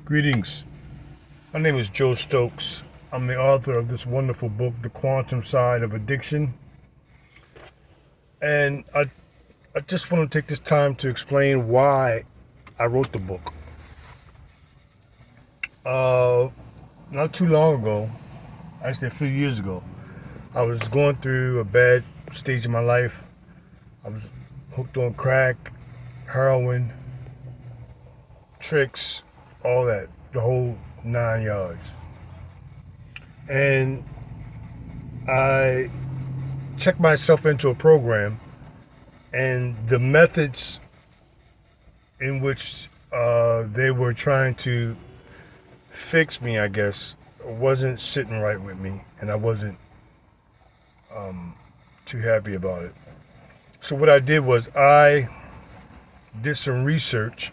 Greetings. My name is Joe Stokes. I'm the author of this wonderful book, The Quantum Side of Addiction. And I just want to take this time to explain why I wrote the book. Not too long ago, actually a few years ago, I was going through a bad stage of my life. I was hooked on crack, heroin, tricks, all that, the whole 9 yards. And I checked myself into a program, and the methods in which they were trying to fix me, I guess, wasn't sitting right with me, and I wasn't too happy about it. So what I did was I did some research,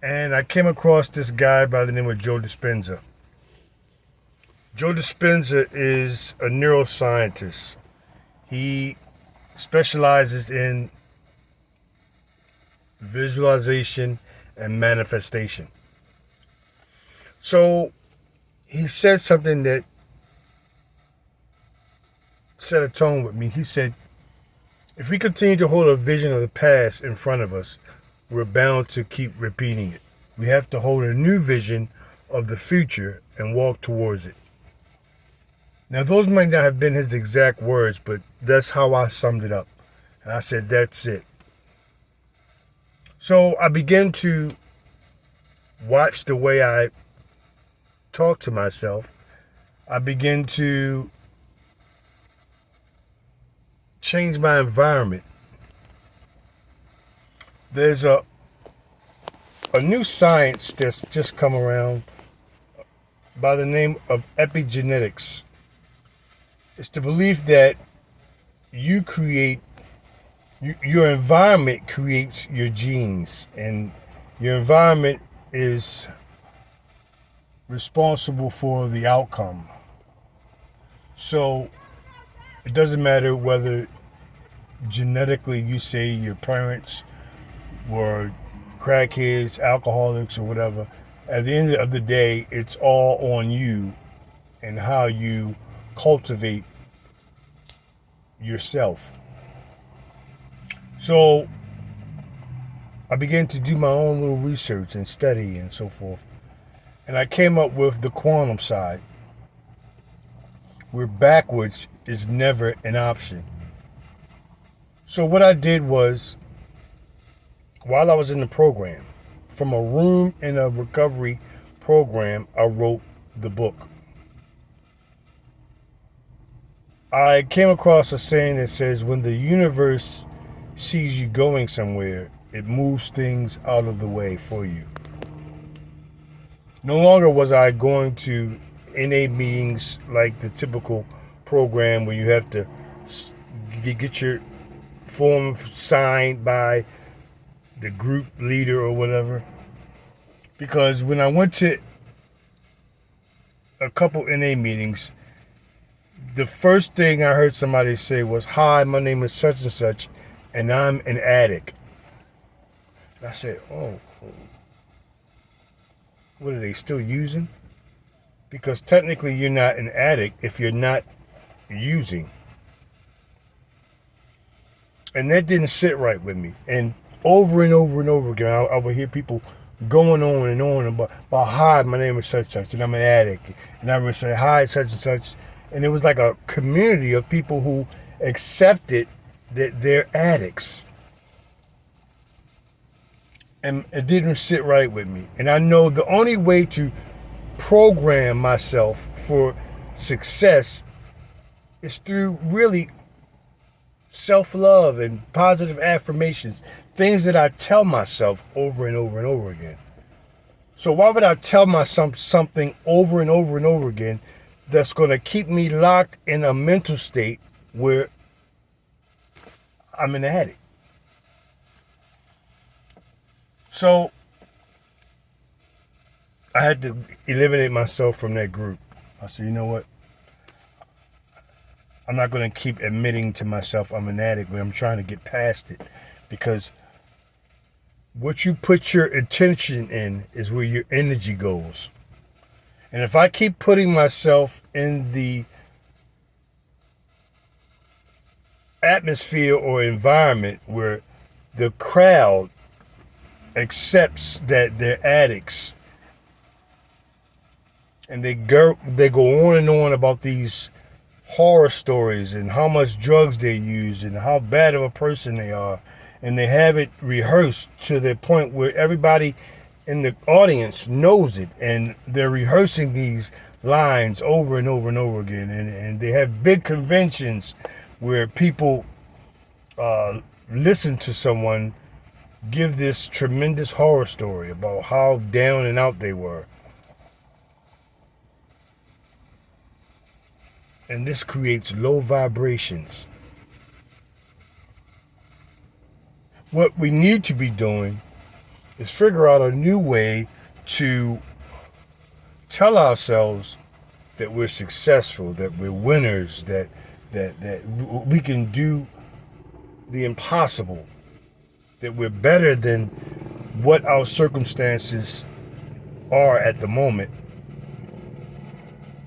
and I came across this guy by the name of Joe Dispenza. Joe Dispenza is a neuroscientist. He specializes in visualization and manifestation. So he said something that set a tone with me. He said, if we continue to hold a vision of the past in front of us, we're bound to keep repeating it. We have to hold a new vision of the future and walk towards it. Now, those might not have been his exact words, but that's how I summed it up. And I said, that's it. So I began to watch the way I talk to myself. I began to change my environment. There's a new science that's just come around by the name of epigenetics. It's the belief that you create, your environment creates your genes, and your environment is responsible for the outcome. So it doesn't matter whether genetically you say your parents were crackheads, alcoholics, or whatever. At the end of the day, it's all on you and how you cultivate yourself. So I began to do my own little research and study and so forth. And I came up with the quantum side, where backwards is never an option. So what I did was, while I was in the program, from a room in a recovery program, I wrote the book. I came across a saying that says, when the universe sees you going somewhere, it moves things out of the way for you. No longer was I going to NA meetings like the typical program where you have to get your form signed by the group leader or whatever. Because when I went to a couple NA meetings, the first thing I heard somebody say was, hi, my name is such and such, and I'm an addict. And I said, oh, what are they still using? Because technically you're not an addict if you're not using. And that didn't sit right with me. And over and over again, I would hear people going on and on about hi, my name is such and such, and I'm an addict. And I would say, hi, such and such. And it was like a community of people who accepted that they're addicts. And it didn't sit right with me. And I know the only way to program myself for success is through really self-love and positive affirmations, things that I tell myself over and over again. So why would I tell myself something over and over again that's going to keep me locked in a mental state where I'm an addict? So I had to eliminate myself from that group. I said, you know what? I'm not going to keep admitting to myself I'm an addict, but I'm trying to get past it, because what you put your attention in is where your energy goes. And if I keep putting myself in the atmosphere or environment where the crowd accepts that they're addicts, and they go on and on about these horror stories and how much drugs they use and how bad of a person they are, and they have it rehearsed to the point where everybody in the audience knows it, and they're rehearsing these lines over and over and over again, and they have big conventions where people listen to someone give this tremendous horror story about how down and out they were. And this creates low vibrations. What we need to be doing is figure out a new way to tell ourselves that we're successful, that we're winners, that we can do the impossible, that we're better than what our circumstances are at the moment.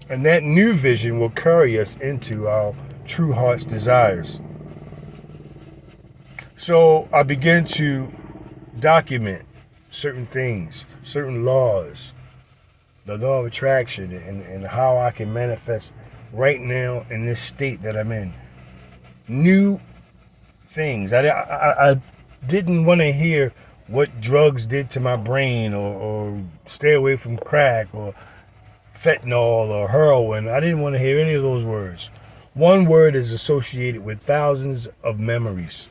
And that new vision will carry us into our true heart's desires. So I began to document certain things, certain laws, the law of attraction, and how I can manifest right now in this state that I'm in. New things. I didn't want to hear what drugs did to my brain, or stay away from crack, or fentanyl, or heroin. I didn't want to hear any of those words. One word is associated with thousands of memories.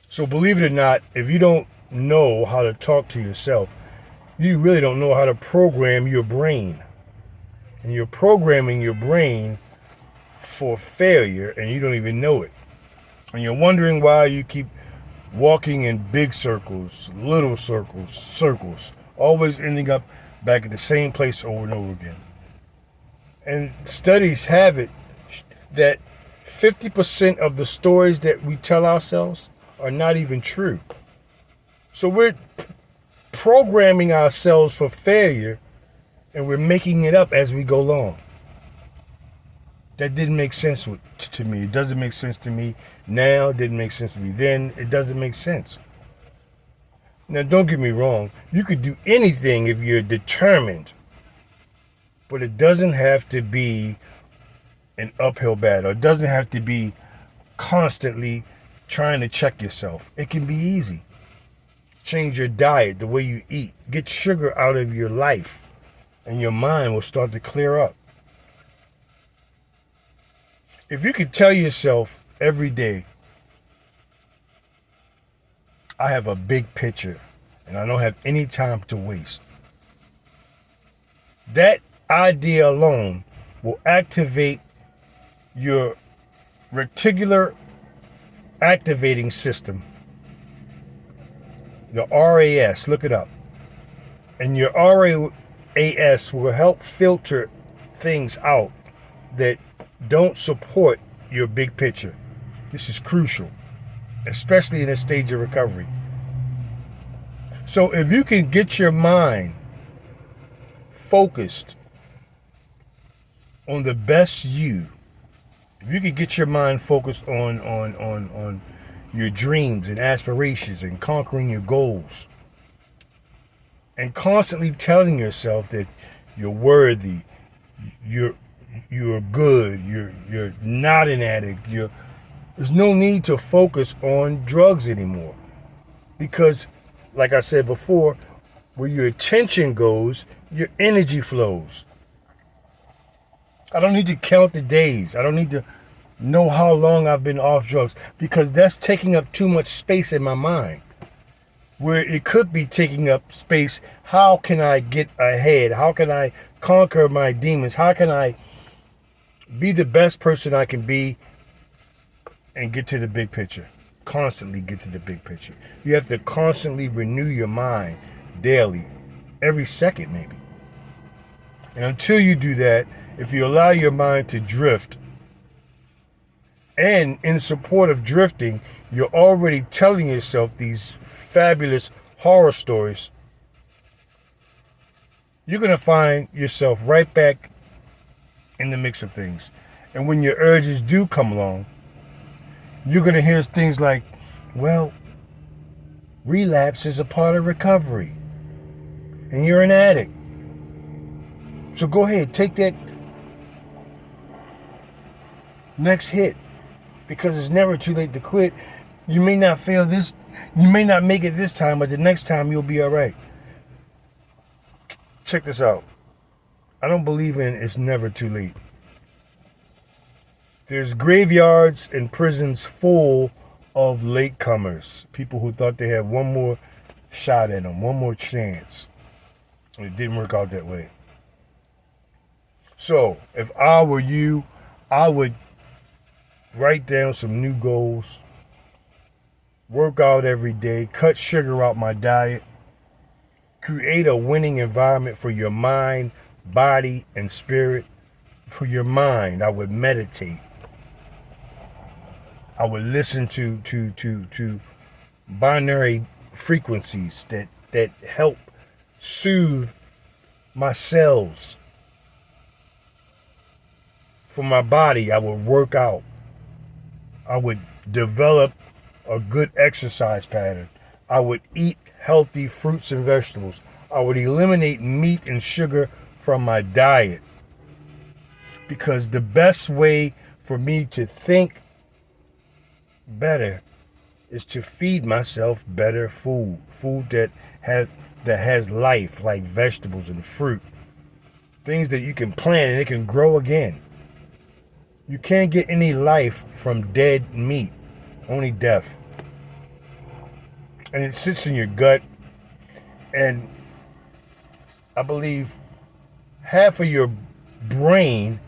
So believe it or not, if you don't know how to talk to yourself, you really don't know how to program your brain. And you're programming your brain for failure, and you don't even know it. And you're wondering why you keep walking in big circles, little circles, always ending up back at the same place over and over again. And studies have it that 50% of the stories that we tell ourselves are not even true. So we're programming ourselves for failure, and we're making it up as we go along. That didn't make sense to me. It doesn't make sense to me now. It didn't make sense to me then. It doesn't make sense. Now, don't get me wrong. You could do anything if you're determined. But it doesn't have to be an uphill battle. It doesn't have to be constantly trying to check yourself. It can be easy. Change your diet, the way you eat. Get sugar out of your life, and your mind will start to clear up. If you could tell yourself every day, I have a big picture and I don't have any time to waste, that idea alone will activate your reticular activating system, your RAS, look it up. And your RAS will help filter things out that don't support your big picture. This is crucial, especially in a stage of recovery. So if you can get your mind focused on the best you, if you can get your mind focused on your dreams and aspirations and conquering your goals, and constantly telling yourself that you're worthy, you're good, you're not an addict, there's no need to focus on drugs anymore. Because, like I said before, where your attention goes, your energy flows. I don't need to count the days. I don't need to know how long I've been off drugs, because that's taking up too much space in my mind. Where it could be taking up space, how can I get ahead? How can I conquer my demons? How can I be the best person I can be and get to the big picture? Constantly get to the big picture. You have to constantly renew your mind daily, every second maybe. And until you do that, if you allow your mind to drift, and in support of drifting, you're already telling yourself these fabulous horror stories, you're going to find yourself right back in the mix of things. And when your urges do come along, you're going to hear things like, well, relapse is a part of recovery. And you're an addict. So go ahead, take that next hit. Because it's never too late to quit. You may not fail this, you may not make it this time, but the next time you'll be all right. Check this out. I don't believe in it's never too late. There's graveyards and prisons full of latecomers. People who thought they had one more shot at them, one more chance. And it didn't work out that way. So, if I were you, I would write down some new goals, work out every day, cut sugar out my diet, create a winning environment for your mind, body, and spirit. For your mind, I would meditate. I would listen to binary frequencies that help soothe my cells. For my body, I would work out. I would develop a good exercise pattern. I would eat healthy fruits and vegetables. I would eliminate meat and sugar from my diet. Because the best way for me to think better is to feed myself better food. Food that has life, like vegetables and fruit. Things that you can plant and it can grow again. You can't get any life from dead meat, only death. And it sits in your gut. And I believe half of your brain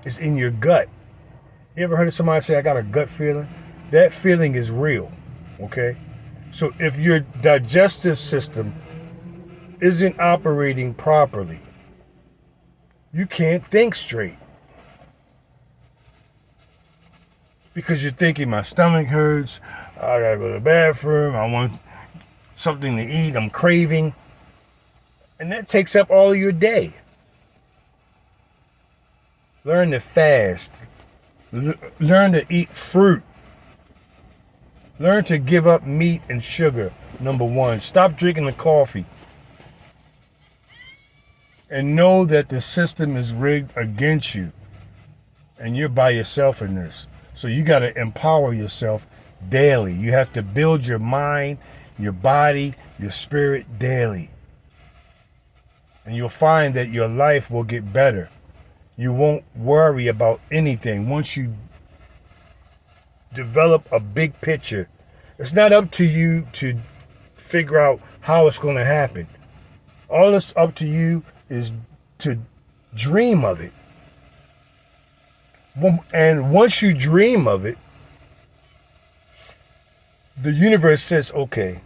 is in your gut. You ever heard of somebody say, I got a gut feeling? That feeling is real, okay? So if your digestive system isn't operating properly, you can't think straight. Because you're thinking, my stomach hurts, I gotta go to the bathroom, I want something to eat, I'm craving. And that takes up all of your day. Learn to fast. Learn to eat fruit. Learn to give up meat and sugar, number one. Stop drinking the coffee. And know that the system is rigged against you. And you're by yourself in this. So you got to empower yourself daily. You have to build your mind, your body, your spirit daily. And you'll find that your life will get better. You won't worry about anything once you develop a big picture. It's not up to you to figure out how it's going to happen. All that's up to you is to dream of it. And once you dream of it, the universe says, okay,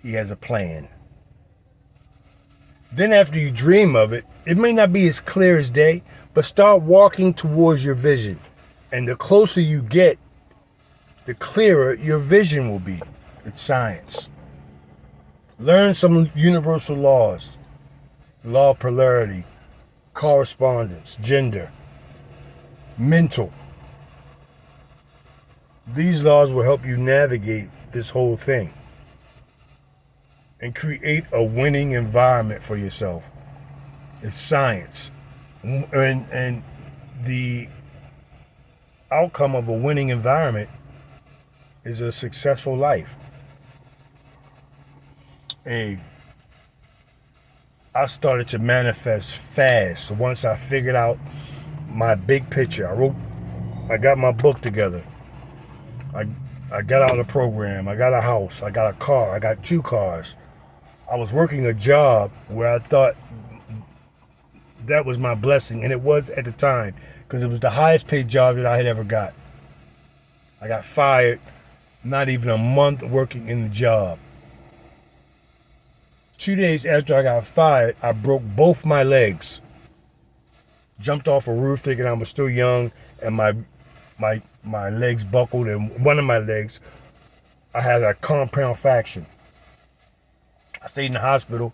he has a plan. Then after you dream of it, it may not be as clear as day, but start walking towards your vision. And the closer you get, the clearer your vision will be. It's science. Learn some universal laws. Law of polarity, correspondence, gender, mental. These laws will help you navigate this whole thing and create a winning environment for yourself. It's science. And the outcome of a winning environment is a successful life. I started to manifest fast once I figured out my big picture. I got my book together. I got out of the program. I got a house. I got a car. I got 2 cars. I was working a job where I thought that was my blessing, and it was at the time, because it was the highest paid job that I had ever got. I got fired, not even a month working in the job. 2 days after I got fired, I broke both my legs. Jumped off a roof thinking I was still young, and my legs buckled, and one of my legs I had a compound fraction. I stayed in the hospital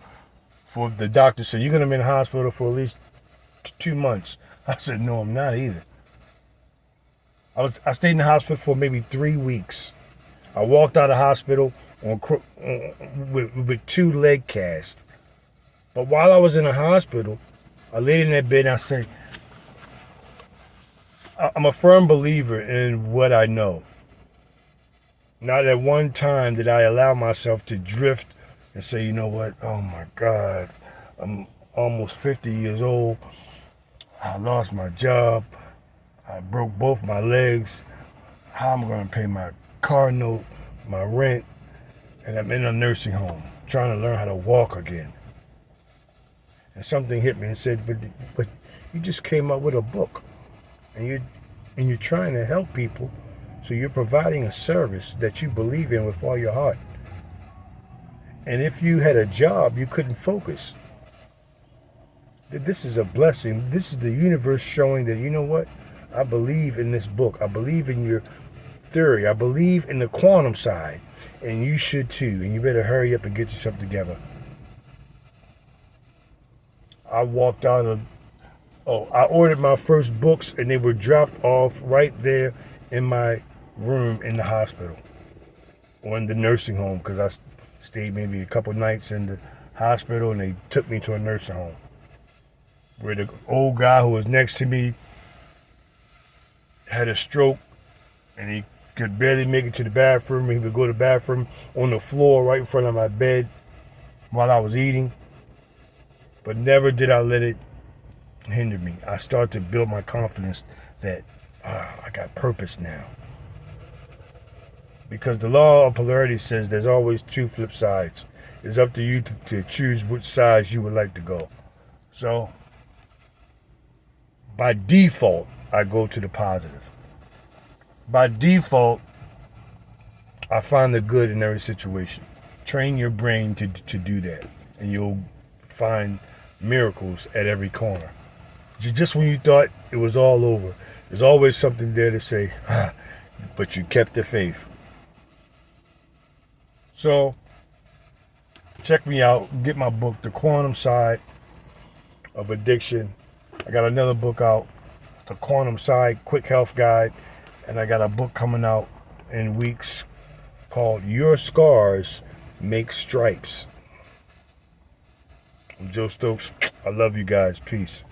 for the doctor said, you're going to be in the hospital for at least 2 months. I said, no, I'm not either. I stayed in the hospital for maybe 3 weeks. I walked out of the hospital with 2 leg casts. But while I was in the hospital, I laid in that bed and I said, I'm a firm believer in what I know. Not at one time did I allow myself to drift and say, you know what, oh my God, I'm almost 50 years old. I lost my job. I broke both my legs. How am I going to pay my car note, my rent, and I'm in a nursing home trying to learn how to walk again. And something hit me and said, but you just came up with a book and you're trying to help people. So you're providing a service that you believe in with all your heart. And if you had a job, you couldn't focus. This is a blessing. This is the universe showing that, you know what? I believe in this book. I believe in your theory. I believe in the quantum side. And you should too. And you better hurry up and get yourself together. I walked out of, I ordered my first books and they were dropped off right there in my room in the hospital or in the nursing home, because I stayed maybe a couple nights in the hospital and they took me to a nursing home where the old guy who was next to me had a stroke and he could barely make it to the bathroom. He would go to the bathroom on the floor right in front of my bed while I was eating. But never did I let it hinder me. I started to build my confidence that I got purpose now. Because the law of polarity says there's always 2 flip sides. It's up to you to choose which sides you would like to go. So, by default, I go to the positive. By default, I find the good in every situation. Train your brain to do that, and you'll find miracles at every corner. Just when you thought it was all over, there's always something there to say, but you kept the faith. So, check me out. Get my book, The Quantum Side of Addiction. I got another book out, The Quantum Side Quick Health Guide. And I got a book coming out in weeks called Your Scars Make Stripes. I'm Joe Stokes. I love you guys. Peace.